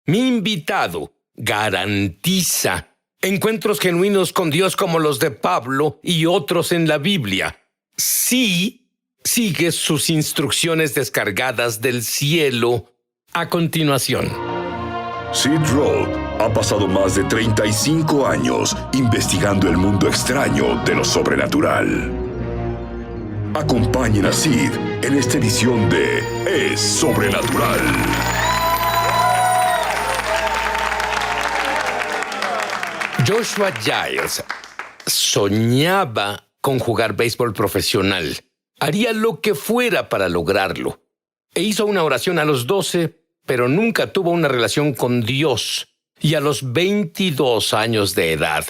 Mi invitado garantiza encuentros genuinos con Dios como los de Pablo y otros en la Biblia. Sí, sigue sus instrucciones descargadas del cielo a continuación. Sid Roth ha pasado más de 35 años investigando el mundo extraño de lo sobrenatural. Acompañen a Sid en esta edición de Es Sobrenatural. Joshua Giles soñaba con jugar béisbol profesional. Haría lo que fuera para lograrlo. E hizo una oración a los 12, pero nunca tuvo una relación con Dios. Y a los 22 años de edad,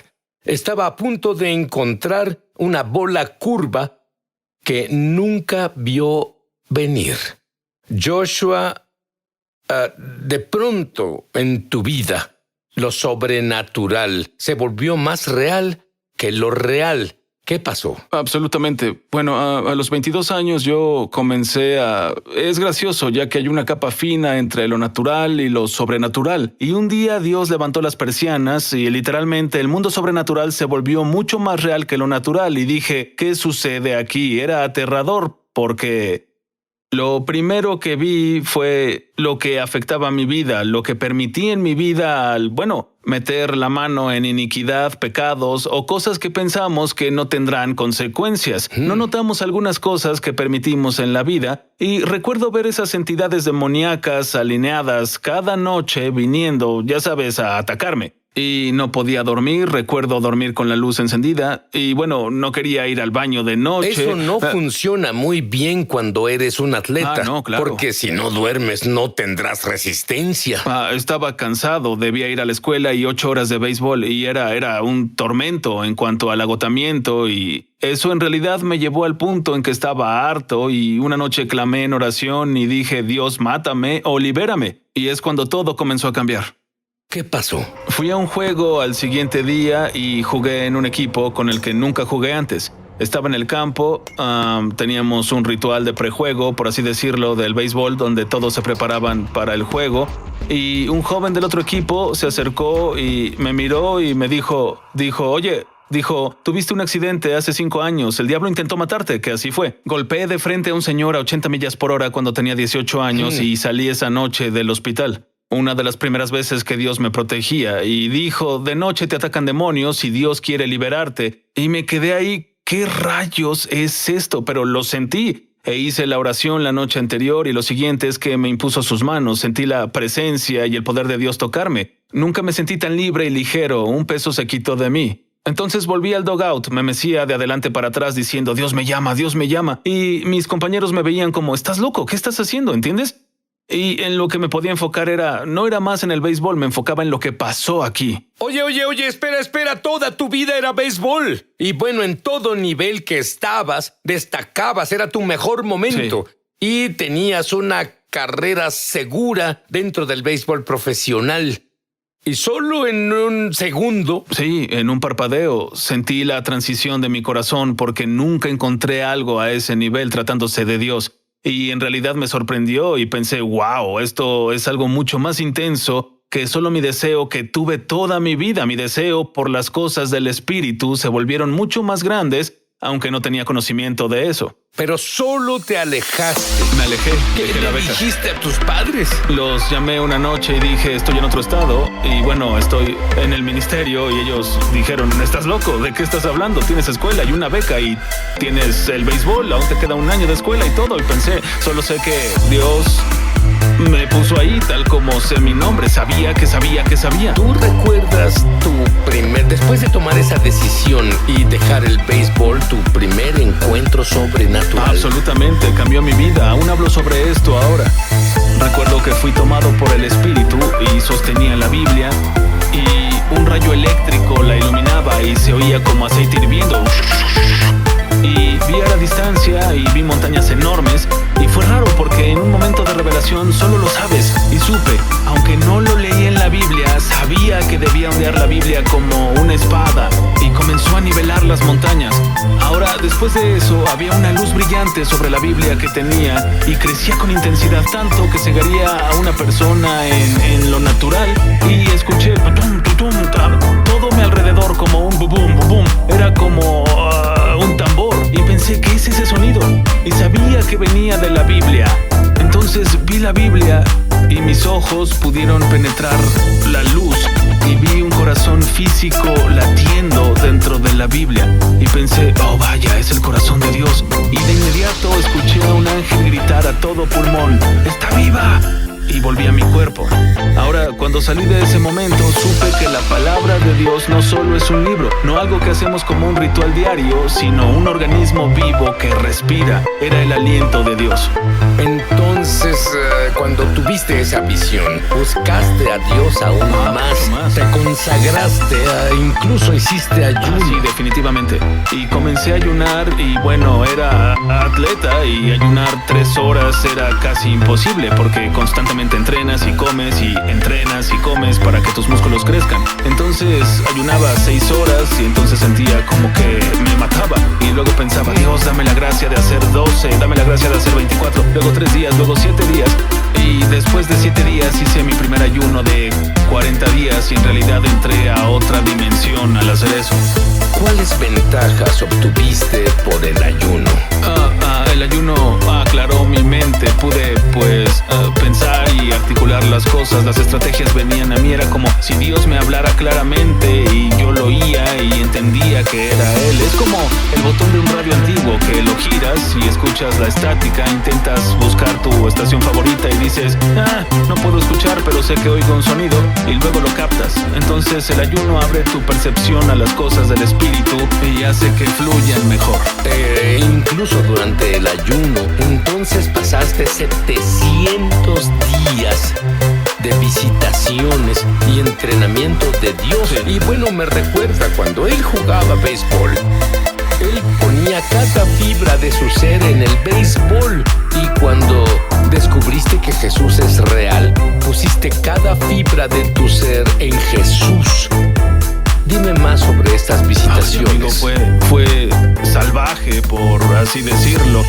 estaba a punto de encontrar una bola curva que nunca vio venir. Joshua, de pronto en tu vida, lo sobrenatural se volvió más real que lo real. ¿Qué pasó? Absolutamente. Bueno, a los 22 años yo comencé a... Es gracioso, ya que hay una capa fina entre lo natural y lo sobrenatural. Y un día Dios levantó las persianas y literalmente el mundo sobrenatural se volvió mucho más real que lo natural. Y dije, ¿qué sucede aquí? Era aterrador porque... Lo primero que vi fue lo que afectaba mi vida, lo que permití en mi vida al, meter la mano en iniquidad, pecados o cosas que pensamos que no tendrán consecuencias. No notamos algunas cosas que permitimos en la vida y recuerdo ver esas entidades demoníacas alineadas cada noche viniendo, ya sabes, a atacarme. Y no podía dormir, recuerdo dormir con la luz encendida y no quería ir al baño de noche. Eso no funciona muy bien cuando eres un atleta. No, claro. Porque si no duermes no tendrás resistencia. Estaba cansado, debía ir a la escuela y 8 horas de béisbol y era un tormento en cuanto al agotamiento y eso en realidad me llevó al punto en que estaba harto y una noche clamé en oración y dije, Dios, mátame o libérame. Y es cuando todo comenzó a cambiar. ¿Qué pasó? Fui a un juego al siguiente día y jugué en un equipo con el que nunca jugué antes. Estaba en el campo, teníamos un ritual de prejuego, por así decirlo, del béisbol, donde todos se preparaban para el juego. Y un joven del otro equipo se acercó y me miró y me dijo, tuviste un accidente hace 5 años, el diablo intentó matarte, que así fue. Golpeé de frente a un señor a 80 millas por hora cuando tenía 18 años y salí esa noche del hospital. Una de las primeras veces que Dios me protegía y dijo, de noche te atacan demonios y Dios quiere liberarte. Y me quedé ahí, ¿qué rayos es esto? Pero lo sentí e hice la oración la noche anterior y lo siguiente es que me impuso sus manos, sentí la presencia y el poder de Dios tocarme. Nunca me sentí tan libre y ligero, un peso se quitó de mí. Entonces volví al dugout, me mecía de adelante para atrás diciendo, Dios me llama, Dios me llama. Y mis compañeros me veían como, ¿estás loco? ¿Qué estás haciendo? ¿Entiendes? Y en lo que me podía enfocar no era más en el béisbol, me enfocaba en lo que pasó aquí. Oye, espera, toda tu vida era béisbol. Y en todo nivel que estabas, destacabas, era tu mejor momento. Sí. Y tenías una carrera segura dentro del béisbol profesional. Y solo en un segundo... Sí, en un parpadeo, sentí la transición de mi corazón porque nunca encontré algo a ese nivel tratándose de Dios. Y en realidad me sorprendió y pensé, wow, esto es algo mucho más intenso que solo mi deseo que tuve toda mi vida. Mi deseo por las cosas del espíritu se volvieron mucho más grandes, aunque no tenía conocimiento de eso. Pero solo te alejaste. Me alejé. ¿Qué le dijiste a tus padres? Los llamé una noche y dije, estoy en otro estado y estoy en el ministerio y ellos dijeron, ¿estás loco? ¿De qué estás hablando? Tienes escuela y una beca y tienes el béisbol, aún te queda un año de escuela y todo. Y pensé, solo sé que Dios me puso ahí tal como sé mi nombre. Sabía que sabía. ¿Tú recuerdas después de tomar esa decisión y dejar el béisbol, tu primer encuentro sobrenatural? Absolutamente, cambió mi vida. Aún hablo sobre esto ahora. Recuerdo que fui tomado por el Espíritu y sostenía la Biblia y un rayo eléctrico la iluminaba y se oía como aceite hirviendo. Y vi a la distancia y vi montañas enormes y fue raro porque en un momento de revelación solo lo sabes y supe, aunque no lo leí en la Biblia, sabía que debía ondear la Biblia como una espada y comenzó a nivelar las montañas. Ahora, después de eso, había una luz brillante sobre la Biblia que tenía y crecía con intensidad tanto que cegaría a una persona en lo natural la Biblia y mis ojos pudieron penetrar la luz y vi un corazón físico latiendo dentro de la Biblia y pensé, oh vaya, es el corazón de Dios. Y de inmediato escuché a un ángel gritar a todo pulmón, ¡está viva! Y volví a mi cuerpo. Ahora, cuando salí de ese momento, supe que la palabra de Dios no solo es un libro, no algo que hacemos como un ritual diario, sino un organismo vivo que respira. Era el aliento de Dios. Entonces, cuando tuviste esa visión, buscaste a Dios aún más, te consagraste, incluso hiciste ayuno. Sí, definitivamente. Y comencé a ayunar y bueno, era atleta y ayunar 3 horas era casi imposible porque constantemente entrenas y comes para que tus músculos crezcan. Entonces ayunaba 6 horas y entonces sentía como que me mataba. Y luego pensaba, Dios, dame la gracia de hacer 12, dame la gracia de hacer 24, luego 3 días, luego 7 días. Y después de 7 días hice mi primer ayuno de 40 días y en realidad entré a otra dimensión al hacer eso. ¿Cuáles ventajas obtuviste por el ayuno? El ayuno aclaró mi mente. Pude, pensar y articular las cosas. Las estrategias venían a mí. Era como si Dios me hablara claramente y yo lo oía y entendía que era Él. Es como el botón de un radio antiguo que lo giras y escuchas la estática. Intentas buscar tu estación favorita y dices, no puedo escuchar, pero sé que oigo un sonido y luego lo captas. Entonces el ayuno abre tu percepción a las cosas del espíritu y hace que fluyan mejor. Incluso durante el ayuno, entonces pasaste 700 días de visitaciones y entrenamiento de Dios. Sí. Y bueno, me recuerda cuando él jugaba béisbol. Él ponía cada fibra de su ser en el béisbol. Y cuando descubriste que Jesús es real, pusiste cada fibra de tu ser en Jesús. Dime más sobre estas visitaciones. Amigo, fue salvaje, por así decirlo.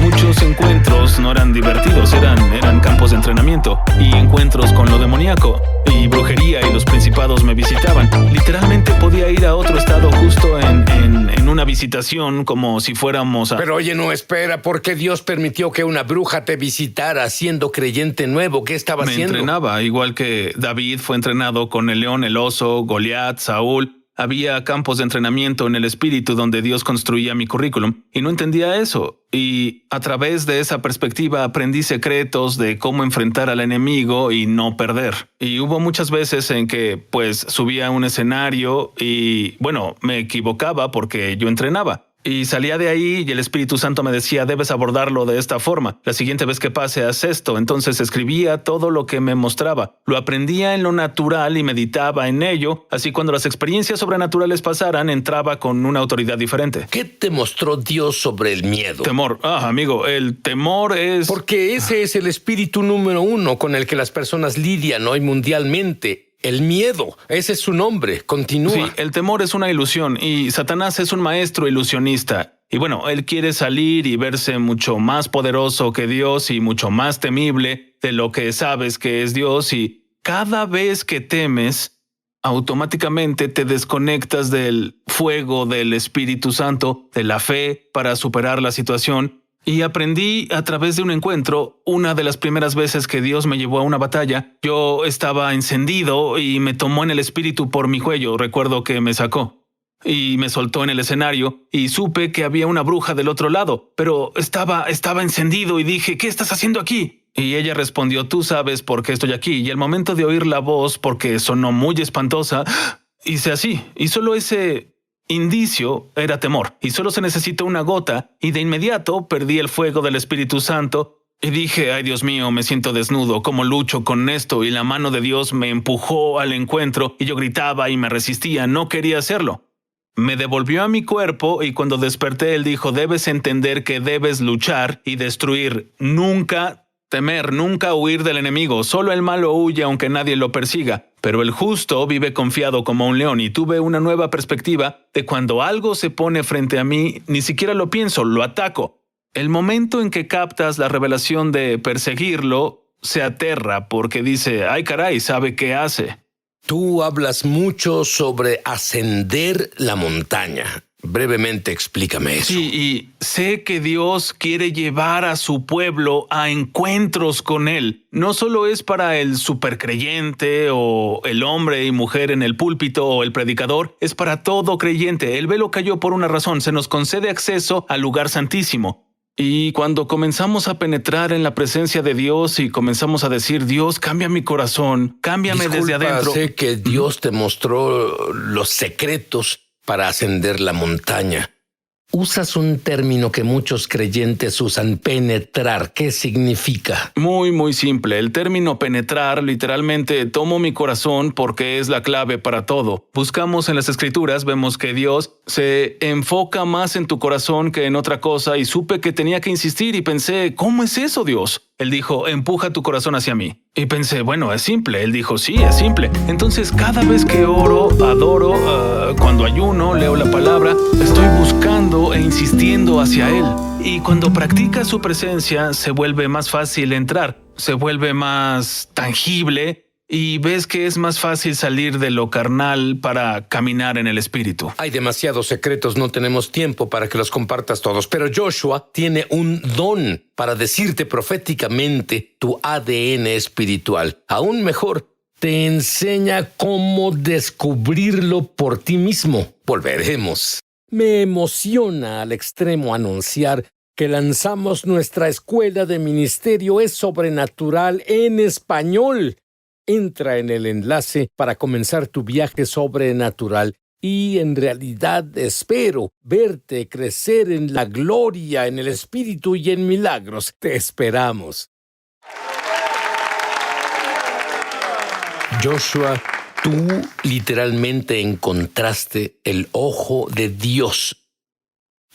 Muchos encuentros no eran divertidos, eran campos de entrenamiento y encuentros con lo demoníaco y brujería y los principados me visitaban. Literalmente podía ir a otro estado justo en una visitación como si fuéramos a... Pero oye, no, espera, ¿por qué Dios permitió que una bruja te visitara siendo creyente nuevo? ¿Qué estaba haciendo? Me entrenaba, igual que David fue entrenado con el león, el oso, Goliat, Saúl. Había campos de entrenamiento en el espíritu donde Dios construía mi currículum y no entendía eso. Y a través de esa perspectiva aprendí secretos de cómo enfrentar al enemigo y no perder. Y hubo muchas veces en que subía a un escenario y bueno, me equivocaba porque yo entrenaba. Y salía de ahí y el Espíritu Santo me decía, debes abordarlo de esta forma. La siguiente vez que pase, haz esto. Entonces escribía todo lo que me mostraba. Lo aprendía en lo natural y meditaba en ello. Así cuando las experiencias sobrenaturales pasaran, entraba con una autoridad diferente. ¿Qué te mostró Dios sobre el miedo? Temor. Amigo, el temor es... Porque ese es el espíritu número 1 con el que las personas lidian hoy mundialmente. El miedo, ese es su nombre. Continúa. Sí, el temor es una ilusión y Satanás es un maestro ilusionista. Y bueno, él quiere salir y verse mucho más poderoso que Dios y mucho más temible de lo que sabes que es Dios. Y cada vez que temes, automáticamente te desconectas del fuego del Espíritu Santo, de la fe para superar la situación. Y aprendí a través de un encuentro, una de las primeras veces que Dios me llevó a una batalla, yo estaba encendido y me tomó en el espíritu por mi cuello. Recuerdo que me sacó y me soltó en el escenario y supe que había una bruja del otro lado, pero estaba encendido y dije, ¿qué estás haciendo aquí? Y ella respondió, tú sabes por qué estoy aquí. Y al momento de oír la voz, porque sonó muy espantosa, hice así. Y solo ese indicio era temor. Y solo se necesitó una gota. Y de inmediato perdí el fuego del Espíritu Santo. Y dije, ay Dios mío, me siento desnudo. ¿Cómo lucho con esto? Y la mano de Dios me empujó al encuentro. Y yo gritaba y me resistía. No quería hacerlo. Me devolvió a mi cuerpo y cuando desperté él dijo, debes entender que debes luchar y destruir. Nunca temer, nunca huir del enemigo. Solo el malo huye aunque nadie lo persiga. Pero el justo vive confiado como un león y tuve una nueva perspectiva de cuando algo se pone frente a mí, ni siquiera lo pienso, lo ataco. El momento en que captas la revelación de perseguirlo, se aterra porque dice, ay caray, sabe qué hace. Tú hablas mucho sobre ascender la montaña. Brevemente explícame eso. Sí, y sé que Dios quiere llevar a su pueblo a encuentros con Él. No solo es para el supercreyente o el hombre y mujer en el púlpito o el predicador, es para todo creyente. El velo cayó por una razón, se nos concede acceso al lugar santísimo. Y cuando comenzamos a penetrar en la presencia de Dios y comenzamos a decir, Dios, cambia mi corazón, cámbiame desde adentro. Sé que Dios te mostró los secretos para ascender la montaña. Usas un término que muchos creyentes usan, penetrar. ¿Qué significa? Muy simple. El término penetrar literalmente tomo mi corazón porque es la clave para todo. Buscamos en las escrituras, vemos que Dios se enfoca más en tu corazón que en otra cosa y supe que tenía que insistir y pensé, ¿cómo es eso, Dios? Él dijo, empuja tu corazón hacia mí. Y pensé, bueno, es simple. Él dijo, sí, es simple. Entonces, cada vez que oro, adoro, cuando ayuno, leo la palabra, estoy buscando e insistiendo hacia Él. Y cuando practicas su presencia, se vuelve más fácil entrar, se vuelve más tangible y ves que es más fácil salir de lo carnal para caminar en el espíritu. Hay demasiados secretos, no tenemos tiempo para que los compartas todos, pero Joshua tiene un don para decirte proféticamente tu ADN espiritual. Aún mejor, te enseña cómo descubrirlo por ti mismo. Volveremos. Me emociona al extremo anunciar que lanzamos nuestra escuela de ministerio es sobrenatural en español. Entra en el enlace para comenzar tu viaje sobrenatural y en realidad espero verte crecer en la gloria, en el espíritu y en milagros. Te esperamos. Joshua, tú literalmente encontraste el ojo de Dios.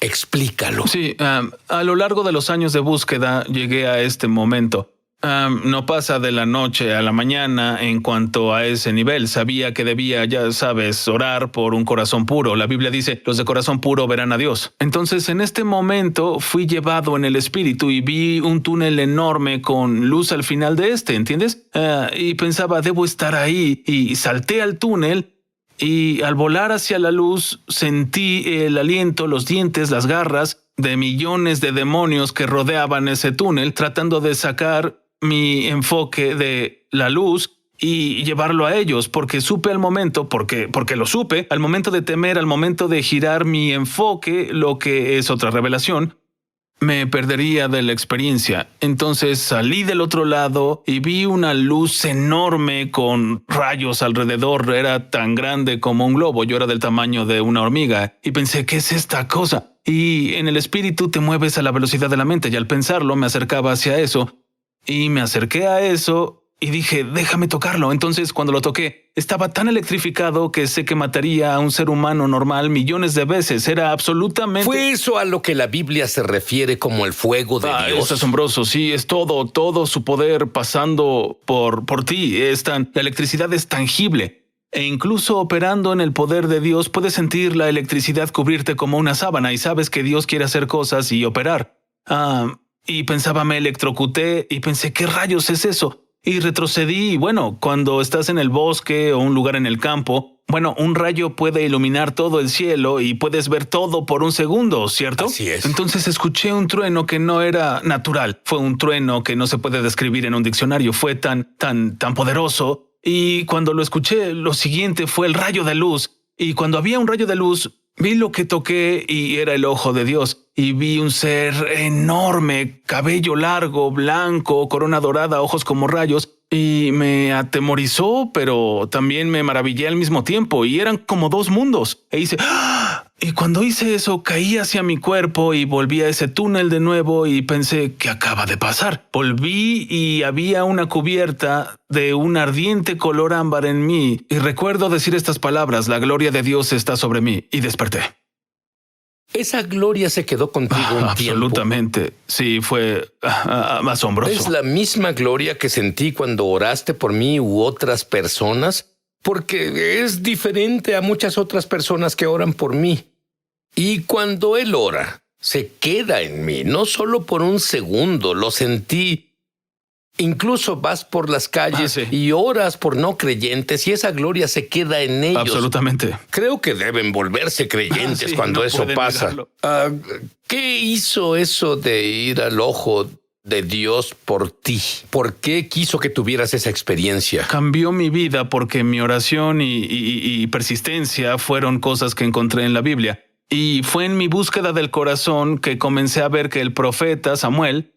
Explícalo. Sí, a lo largo de los años de búsqueda llegué a este momento. No pasa de la noche a la mañana en cuanto a ese nivel. Sabía que debía, ya sabes, orar por un corazón puro. La Biblia dice, los de corazón puro verán a Dios. Entonces, en este momento fui llevado en el espíritu y vi un túnel enorme con luz al final de ¿entiendes? Y pensaba, debo estar ahí. Y salté al túnel y al volar hacia la luz sentí el aliento, los dientes, las garras de millones de demonios que rodeaban ese túnel tratando de sacar mi enfoque de la luz y llevarlo a ellos, porque supe al momento, porque lo supe, al momento de temer, al momento de girar mi enfoque, lo que es otra revelación, me perdería de la experiencia. Entonces salí del otro lado y vi una luz enorme con rayos alrededor. Era tan grande como un globo. Yo era del tamaño de una hormiga. Y pensé, ¿qué es esta cosa? Y en el espíritu te mueves a la velocidad de la mente. Y al pensarlo me acercaba hacia eso. Y me acerqué a eso y dije, déjame tocarlo. Entonces, cuando lo toqué, estaba tan electrificado que sé que mataría a un ser humano normal millones de veces. Era absolutamente... ¿Fue eso a lo que la Biblia se refiere como el fuego de Dios? Es asombroso, sí, es todo su poder pasando por ti. La electricidad es tangible. E incluso operando en el poder de Dios, puedes sentir la electricidad cubrirte como una sábana y sabes que Dios quiere hacer cosas y operar. Y pensaba, me electrocuté y pensé, ¿qué rayos es eso? Y retrocedí y bueno, cuando estás en el bosque o un lugar en el campo, bueno, un rayo puede iluminar todo el cielo y puedes ver todo por un segundo, ¿cierto? Así es. Entonces escuché un trueno que no era natural. Fue un trueno que no se puede describir en un diccionario. Fue tan poderoso. Y cuando lo escuché, lo siguiente fue el rayo de luz. Y cuando había un rayo de luz, vi lo que toqué y era el ojo de Dios. Y vi un ser enorme, cabello largo, blanco, corona dorada, ojos como rayos. Y me atemorizó, pero también me maravillé al mismo tiempo. Y eran como dos mundos. E hice... ¡ah! Y cuando hice eso, caí hacia mi cuerpo y volví a ese túnel de nuevo y pensé, ¿qué acaba de pasar? Volví y había una cubierta de un ardiente color ámbar en mí. Y recuerdo decir estas palabras, la gloria de Dios está sobre mí. Y desperté. Esa gloria se quedó contigo un tiempo. Absolutamente. Sí, fue asombroso. ¿Es la misma gloria que sentí cuando oraste por mí u otras personas? Porque es diferente a muchas otras personas que oran por mí. Y cuando Él ora, se queda en mí, no solo por un segundo, lo sentí Incluso vas por las calles sí. y oras por no creyentes y esa gloria se queda en ellos. Absolutamente. Creo que deben volverse creyentes Sí, cuando no eso pueden pasa. negarlo. ¿Qué hizo eso de ir al ojo de Dios por ti? ¿Por qué quiso que tuvieras esa experiencia? Cambió mi vida porque mi oración y persistencia fueron cosas que encontré en la Biblia. Y fue en mi búsqueda del corazón que comencé a ver que el profeta Samuel,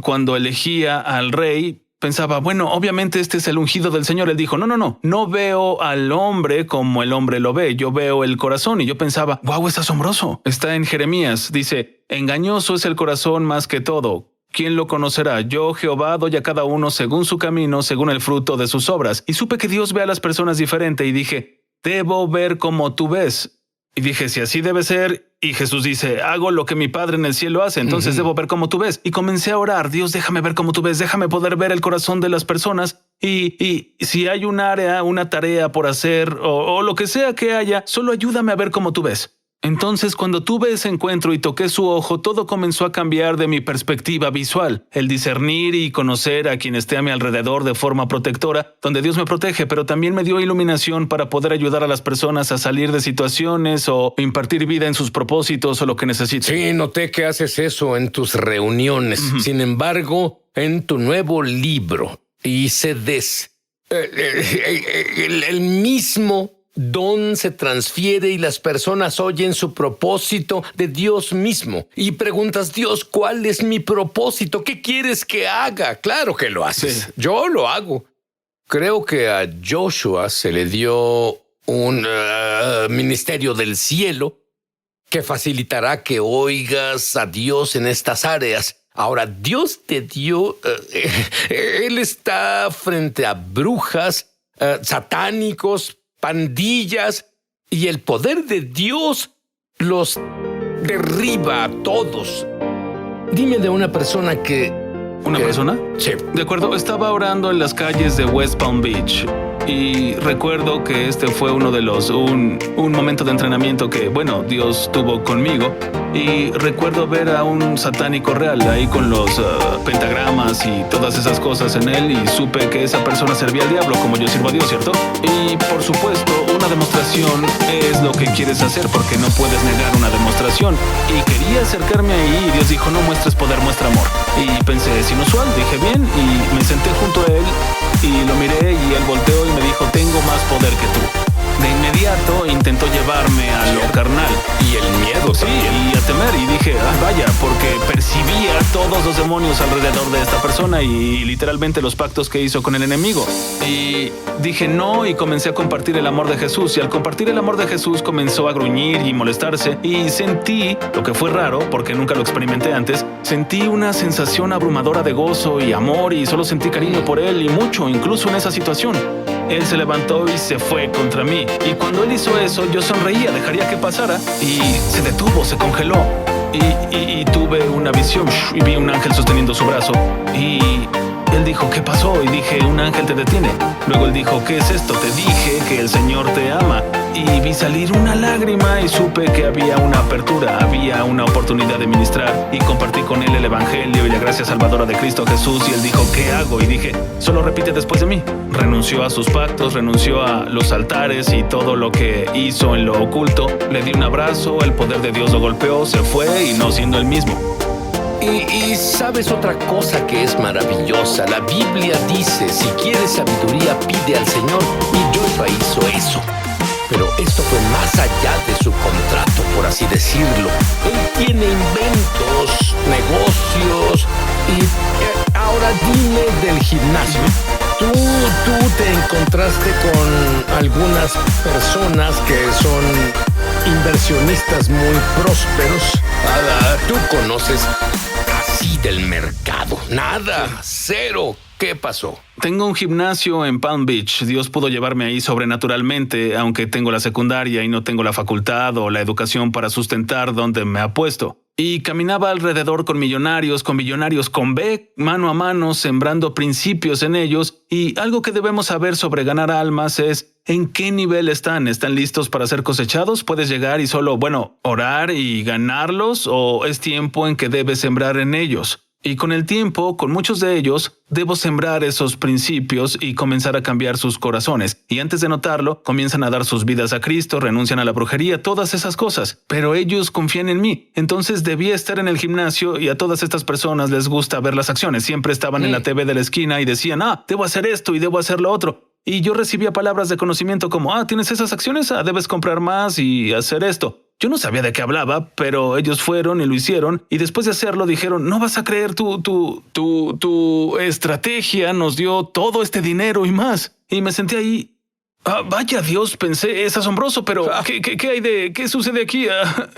cuando elegía al rey, pensaba, bueno, obviamente este es el ungido del Señor. Él dijo, no veo al hombre como el hombre lo ve, yo veo el corazón. Y yo pensaba, wow, es asombroso. Está en Jeremías, dice, engañoso es el corazón más que todo. ¿Quién lo conocerá? Yo, Jehová, doy a cada uno según su camino, según el fruto de sus obras. Y supe que Dios ve a las personas diferente y dije, debo ver como tú ves. Y dije, si así debe ser, y Jesús dice, hago lo que mi Padre en el cielo hace, entonces debo ver como tú ves. Y comencé a orar, Dios, déjame ver como tú ves, déjame poder ver el corazón de las personas. Y si hay un área, una tarea por hacer, o lo que sea que haya, solo ayúdame a ver como tú ves. Entonces, cuando tuve ese encuentro y toqué su ojo, todo comenzó a cambiar de mi perspectiva visual. El discernir y conocer a quien esté a mi alrededor de forma protectora, donde Dios me protege, pero también me dio iluminación para poder ayudar a las personas a salir de situaciones o impartir vida en sus propósitos o lo que necesiten. Sí, noté que haces eso en tus reuniones. Sin embargo, en tu nuevo libro, y CDs, el mismo don se transfiere y las personas oyen su propósito de Dios mismo. Y preguntas, Dios, ¿cuál es mi propósito? ¿Qué quieres que haga? Claro que lo haces. Sí. Yo lo hago. Creo que a Joshua se le dio un ministerio del cielo que facilitará que oigas a Dios en estas áreas. Ahora, Dios te dio... él está frente a brujas, satánicos, pandillas, y el poder de Dios los derriba a todos. Dime de una persona que... ¿Una persona? Sí. De acuerdo, estaba orando en las calles de West Palm Beach y recuerdo que este fue uno de un momento de entrenamiento que, bueno, Dios tuvo conmigo y recuerdo ver a un satánico real ahí con los pentagramas y todas esas cosas en él y supe que esa persona servía al diablo como yo sirvo a Dios, ¿cierto? Y por supuesto, una demostración es lo que quieres hacer porque no puedes negar una demostración y quería acercarme ahí y Dios dijo, no muestres poder, muestra amor. Y pensé, es inusual, dije bien y me senté junto a él y lo miré y él volteó y me dijo, tengo más poder que tú. De inmediato intentó llevarme a lo carnal. Y el miedo, Sí, y a temer. Y dije, vaya, porque percibía todos los demonios alrededor de esta persona y literalmente los pactos que hizo con el enemigo. Y dije no y comencé a compartir el amor de Jesús. Y al compartir el amor de Jesús comenzó a gruñir y molestarse. Y sentí, lo que fue raro, porque nunca lo experimenté antes, sentí una sensación abrumadora de gozo y amor y solo sentí cariño por él y mucho, incluso en esa situación. Él se levantó y se fue contra mí. Y cuando él hizo eso, yo sonreía, dejaría que pasara. Y se detuvo, se congeló. Y tuve una visión y vi un ángel sosteniendo su brazo. Y él dijo, ¿qué pasó? Y dije, un ángel te detiene. Luego él dijo, ¿qué es esto? Te dije que el Señor te ama. Y vi salir una lágrima y supe que había una apertura, había una oportunidad de ministrar. Y compartí con él el evangelio y la gracia salvadora de Cristo Jesús. Y él dijo, ¿qué hago? Y dije, solo repite después de mí. Renunció a sus pactos, renunció a los altares y todo lo que hizo en lo oculto. Le di un abrazo, el poder de Dios lo golpeó, se fue y no siendo el mismo. Y sabes otra cosa que es maravillosa. La Biblia dice, si quieres sabiduría, pide al Señor. Y Joshua hizo eso. Pero esto fue más allá de su contrato, por así decirlo. Él tiene inventos, negocios. Y ahora dime del gimnasio. Tú te encontraste con algunas personas que son inversionistas muy prósperos. Tú conoces así del mercado. Nada, cero. ¿Qué pasó? Tengo un gimnasio en Palm Beach. Dios pudo llevarme ahí sobrenaturalmente, aunque tengo la secundaria y no tengo la facultad o la educación para sustentar donde me ha puesto. Y caminaba alrededor con millonarios con B, mano a mano, sembrando principios en ellos. Y algo que debemos saber sobre ganar almas es ¿en qué nivel están? ¿Están listos para ser cosechados? ¿Puedes llegar y solo, orar y ganarlos? ¿O es tiempo en que debes sembrar en ellos? Y con el tiempo, con muchos de ellos, debo sembrar esos principios y comenzar a cambiar sus corazones. Y antes de notarlo, comienzan a dar sus vidas a Cristo, renuncian a la brujería, todas esas cosas. Pero ellos confían en mí. Entonces debía estar en el gimnasio y a todas estas personas les gusta ver las acciones. Siempre estaban en la TV de la esquina y decían, debo hacer esto y debo hacer lo otro. Y yo recibía palabras de conocimiento como, ¿tienes esas acciones? Debes comprar más y hacer esto. Yo no sabía de qué hablaba, pero ellos fueron y lo hicieron. Y después de hacerlo dijeron, no vas a creer tu estrategia nos dio todo este dinero y más. Y me senté ahí. Vaya Dios, pensé, es asombroso, pero ¿qué sucede aquí?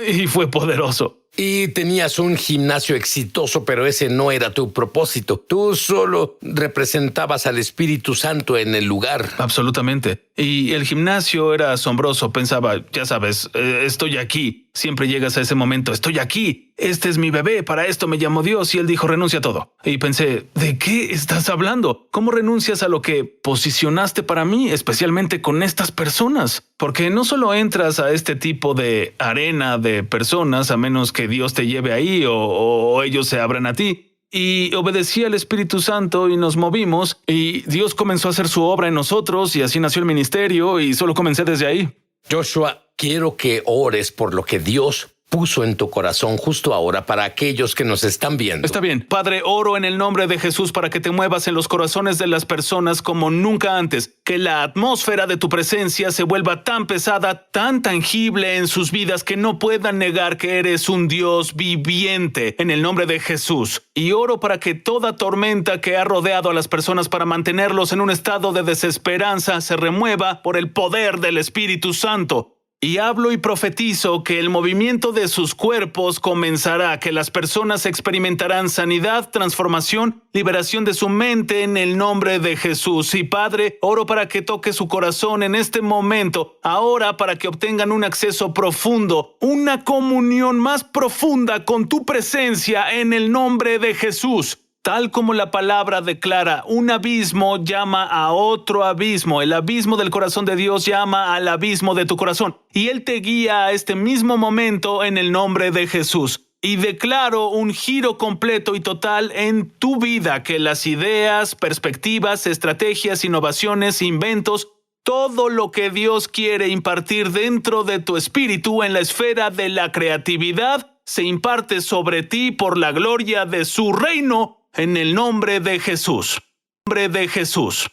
Y fue poderoso. Y tenías un gimnasio exitoso, pero ese no era tu propósito. Tú solo representabas al Espíritu Santo en el lugar. Absolutamente. Y el gimnasio era asombroso. Pensaba, ya sabes, estoy aquí. Siempre llegas a ese momento, estoy aquí. Este es mi bebé, para esto me llamó Dios. Y él dijo, renuncia a todo. Y pensé, ¿de qué estás hablando? ¿Cómo renuncias a lo que posicionaste para mí, especialmente con estas personas? Porque no solo entras a este tipo de arena de personas, a menos que Dios te lleve ahí o ellos se abran a ti. Y obedecí al Espíritu Santo y nos movimos y Dios comenzó a hacer su obra en nosotros y así nació el ministerio y solo comencé desde ahí. Joshua, quiero que ores por lo que Dios puso en tu corazón justo ahora para aquellos que nos están viendo. Está bien. Padre, oro en el nombre de Jesús para que te muevas en los corazones de las personas como nunca antes. Que la atmósfera de tu presencia se vuelva tan pesada, tan tangible en sus vidas que no puedan negar que eres un Dios viviente en el nombre de Jesús. Y oro para que toda tormenta que ha rodeado a las personas para mantenerlos en un estado de desesperanza se remueva por el poder del Espíritu Santo. Y hablo y profetizo que el movimiento de sus cuerpos comenzará, que las personas experimentarán sanidad, transformación, liberación de su mente en el nombre de Jesús. Y Padre, oro para que toque su corazón en este momento, ahora para que obtengan un acceso profundo, una comunión más profunda con tu presencia en el nombre de Jesús. Tal como la palabra declara, un abismo llama a otro abismo. El abismo del corazón de Dios llama al abismo de tu corazón. Y Él te guía a este mismo momento en el nombre de Jesús. Y declaro un giro completo y total en tu vida, que las ideas, perspectivas, estrategias, innovaciones, inventos, todo lo que Dios quiere impartir dentro de tu espíritu en la esfera de la creatividad se imparte sobre ti por la gloria de su reino. En el nombre de Jesús. En el nombre de Jesús.